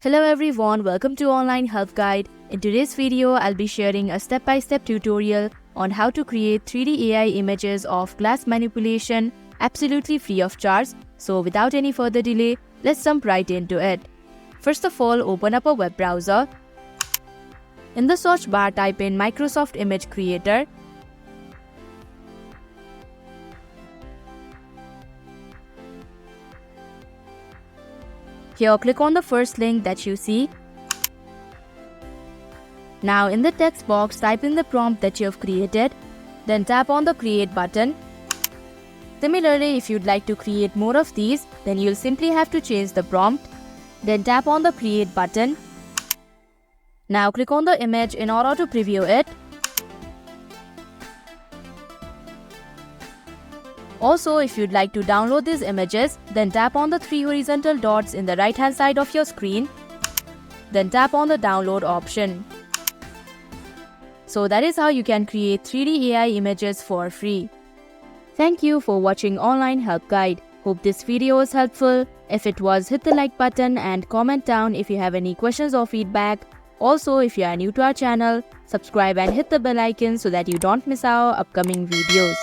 Hello everyone, welcome to Online Help Guide. In today's video, I'll be sharing a step-by-step tutorial on how to create 3D AI images of glass manipulation absolutely free of charge. So without any further delay, let's jump right into it. First of all, open up a web browser. In the search bar, type in Microsoft Image Creator. Here, click on the first link that you see. Now in the text box, type in the prompt that you have created. Then tap on the Create button. Similarly, if you'd like to create more of these, then you'll simply have to change the prompt. Then tap on the Create button. Now click on the image in order to preview it. Also, if you'd like to download these images, then tap on the 3 horizontal dots in the right hand side of your screen. Then tap on the download option. So that is how you can create 3D AI images for free. Thank you for watching Online Help Guide. Hope this video was helpful. If it was, hit the like button and comment down if you have any questions or feedback. Also, if you are new to our channel, subscribe and hit the bell icon so that you don't miss our upcoming videos.